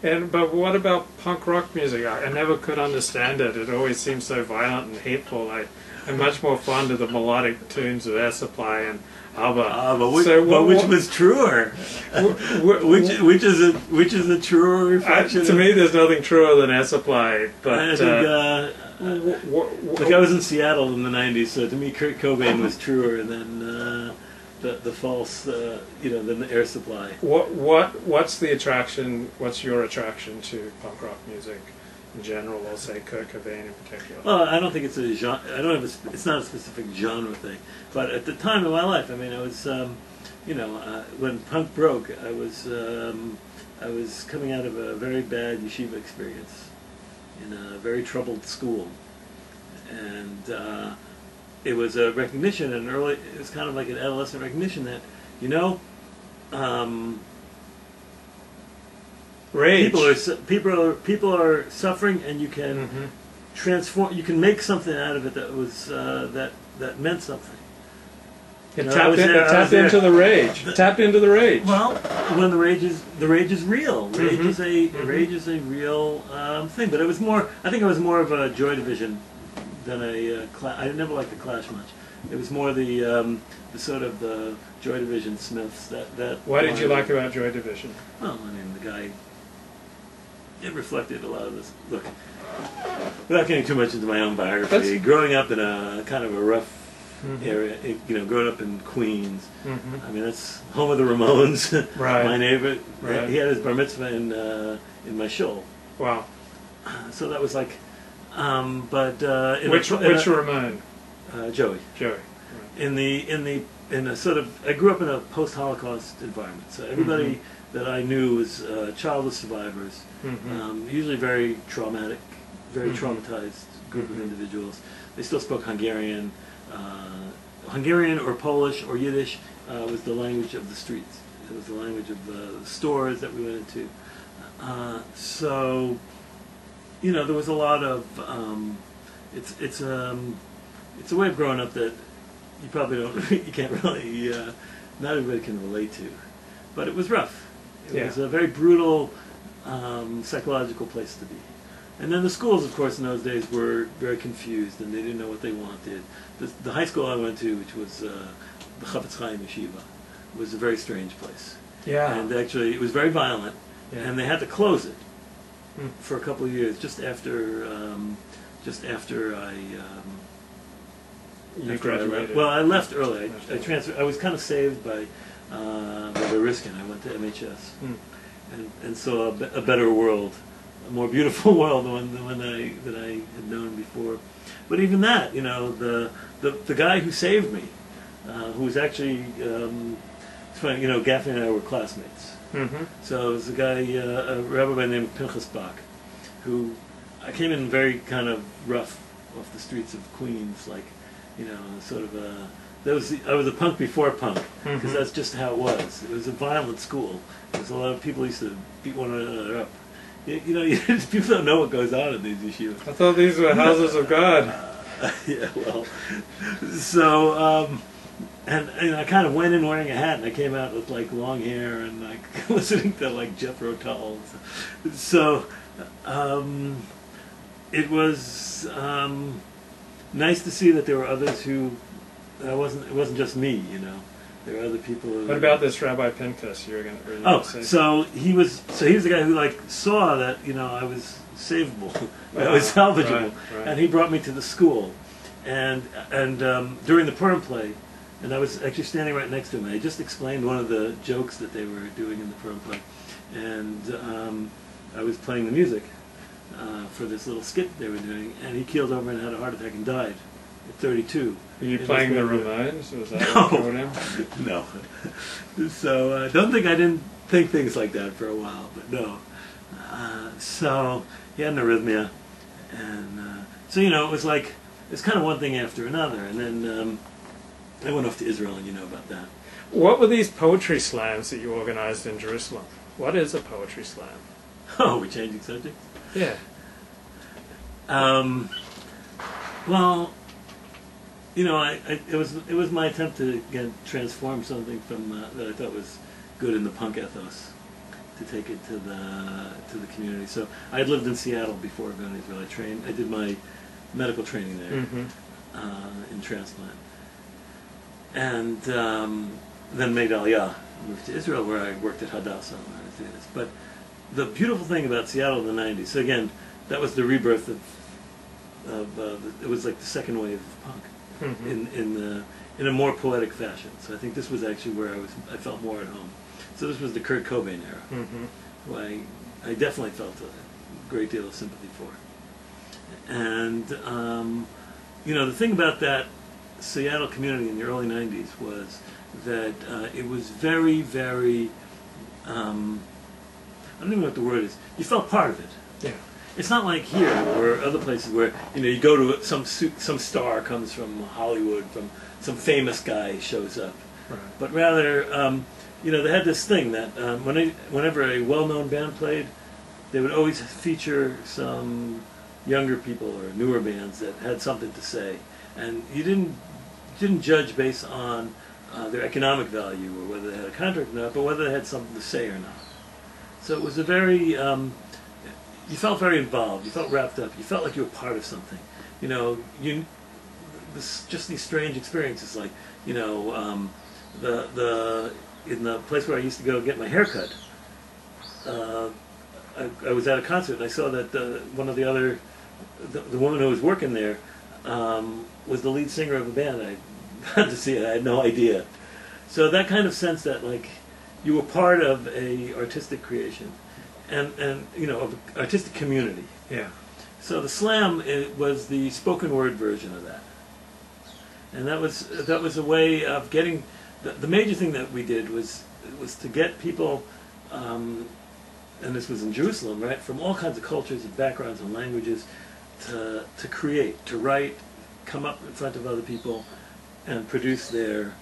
But what about punk rock music? I never could understand it. It always seems so violent and hateful. I'm much more fond of the melodic tunes of Air Supply and ABBA. But which was truer? Which is a truer reflection? To me, there's nothing truer than Air Supply. But I think, look, I was in Seattle in the '90s, so to me, Kurt Cobain was truer than the false, the Air Supply. What's the attraction? What's your attraction to punk rock music in general? I'll say Kurt Cobain in particular. Well, I don't think it's a genre. I don't have it's not a specific genre thing. But at the time of my life, I mean, I was, when punk broke, I was coming out of a very bad yeshiva experience in a very troubled school, and it was a recognition, it was kind of like an adolescent recognition that, rage. People are suffering, and you can transform. You can make something out of it that was that meant something. Tap into the rage. Tap into the rage. Well, when the rage is real. Rage is a real thing. But it was more. I think it was more of a Joy Division than a. I never liked the Clash much. It was more the sort of the Joy Division Smiths that. What did you like about Joy Division? Well, I mean, the guy. It reflected a lot of this. Look, without getting too much into my own biography, growing up in a kind of a rough area, growing up in Queens. I mean, that's home of the Ramones. Right. My neighbor, right. He had his bar mitzvah in my shul. Wow. So that was like, which Ramone? Joey. Joey. Right. In a sort of, I grew up in a post-Holocaust environment, so everybody that I knew was childless survivors, usually very traumatic, very traumatized group of individuals. They still spoke Hungarian. Hungarian or Polish or Yiddish was the language of the streets. It was the language of the stores that we went into. So, there was a lot of. It's a way of growing up that you probably don't. You can't really. Not everybody can relate to, but it was rough. It was a very brutal, psychological place to be. And then the schools, of course, in those days were very confused, and they didn't know what they wanted. The high school I went to, which was the Chafetz Chaim Yeshiva, was a very strange place. Yeah. And actually, it was very violent, and they had to close it for a couple of years, just after I. You graduated. Well, I left early. I transferred. I was kind of saved by Rabbi Riskin. I went to MHS, and saw a better world. A more beautiful world than that I had known before. But even that, the guy who saved me, who was actually, it's funny, Gaffney and I were classmates. So it was a guy, a rabbi by the name of Pinchas Bach, who I came in very kind of rough off the streets of Queens, like, sort of I was a punk before punk, because that's just how it was. It was a violent school. There's a lot of people used to beat one another up. People don't know what goes on in these yeshivas. I thought these were houses of God. Yeah, well, so and I kind of went in wearing a hat, and I came out with like long hair and like listening to like Jethro Tull. So it was nice to see that there were others who it wasn't just me, There were other people. What about this Rabbi Pinchas? You were going to say? So he was the guy who like saw that I was savable, I was salvageable, right. and he brought me to the school, and during the Purim play, and I was actually standing right next to him. I just explained one of the jokes that they were doing in the Purim play, and I was playing the music for this little skit they were doing, and he keeled over and had a heart attack and died at 32. Were you playing the Ramones? Was that him? No. So don't think I didn't think things like that for a while, but no. So he had an arrhythmia, and so it was like it's kind of one thing after another, and then I went off to Israel, and you know about that. What were these poetry slams that you organized in Jerusalem? What is a poetry slam? Oh, we're changing subjects? Yeah. Well, it was my attempt to transform something from that I thought was good in the punk ethos, to take it to the community. So I had lived in Seattle before going to Israel. I did my medical training there in transplant, and then made Aliyah, moved to Israel, where I worked at Hadassah. But the beautiful thing about Seattle in the '90s, so again, that was the rebirth of it was like the second wave of punk in a more poetic fashion. So I think this was actually where I felt more at home. So this was the Kurt Cobain era, who I definitely felt a great deal of sympathy for. And the thing about that Seattle community in the early '90s was that it was very, very I don't even know what the word is. You felt part of it. Yeah. It's not like here or other places where you go to some star comes from Hollywood, from some famous guy shows up, right. But rather they had this thing that whenever a well-known band played, they would always feature some younger people or newer bands that had something to say, and you didn't judge based on their economic value or whether they had a contract or not, but whether they had something to say or not. So it was a very you felt very involved. You felt wrapped up. You felt like you were part of something. Just these strange experiences, like in the place where I used to go get my hair cut. I was at a concert and I saw that one of the woman who was working there was the lead singer of a band. I got to see it. I had no idea. So that kind of sense that you were part of a artistic creation, and of an artistic community. Yeah. So the slam was the spoken word version of that, and that was a way of getting. The major thing that we did was to get people, and this was in Jerusalem, right, from all kinds of cultures and backgrounds and languages, to create, to write, come up in front of other people, and produce their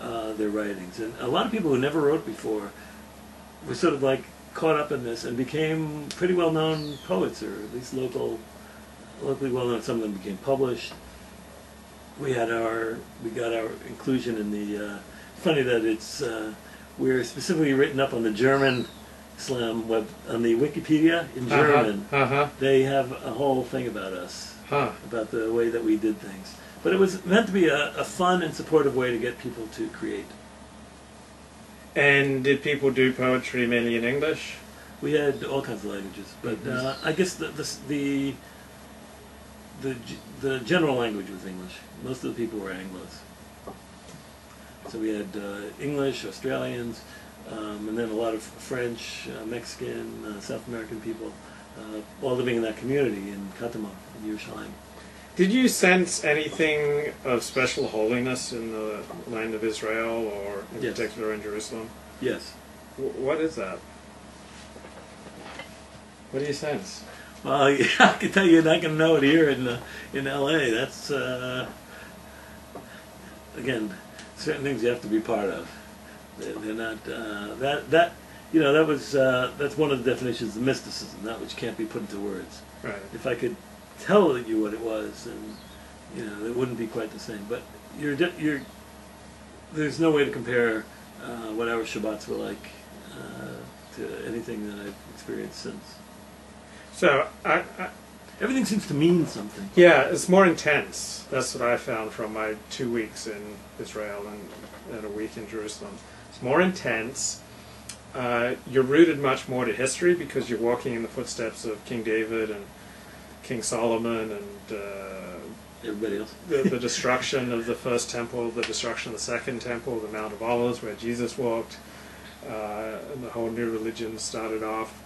writings. And a lot of people who never wrote before were sort of caught up in this and became pretty well-known poets, or at least locally well-known. Some of them became published. We got our inclusion in the. Funny that we're specifically written up on the German slam web on the Wikipedia in German. They have a whole thing about us, about the way that we did things. But it was meant to be a fun and supportive way to get people to create. And did people do poetry mainly in English? We had all kinds of languages, but I guess the general language was English. Most of the people were Anglos. So we had English, Australians, and then a lot of French, Mexican, South American people, all living in that community in Katama, in Yerushalayim. Did you sense anything of special holiness in the land of Israel, or in particular in Jerusalem? Yes. What is that? What do you sense? Well, I can tell you're not going to know it here in L.A. That's again, certain things you have to be part of. They're not that's one of the definitions of mysticism, that which can't be put into words. Right. If I could tell you what it was, and it wouldn't be quite the same. But there's no way to compare what our Shabbats were like to anything that I've experienced since. So everything seems to mean something. Yeah, it's more intense. That's what I found from my 2 weeks in Israel and a week in Jerusalem. It's more intense. You're rooted much more to history because you're walking in the footsteps of King David and King Solomon and everybody else. the destruction of the first temple, the destruction of the second temple, the Mount of Olives where Jesus walked, and the whole new religion started off.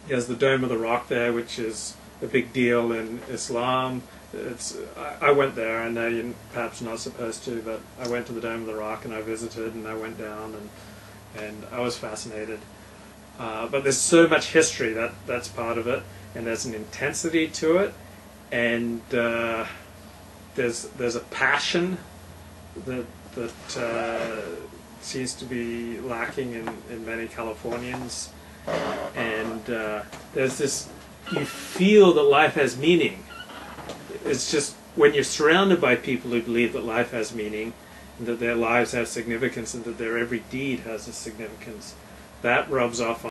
There's the Dome of the Rock there, which is a big deal in Islam. I went there. I know you're perhaps not supposed to, but I went to the Dome of the Rock and I visited and I went down and I was fascinated. But there's so much history that's part of it, and there's an intensity to it, and there's a passion that seems to be lacking in many Californians. And there's this, you feel that life has meaning. It's just when you're surrounded by people who believe that life has meaning, and that their lives have significance, and that their every deed has a significance, that rubs off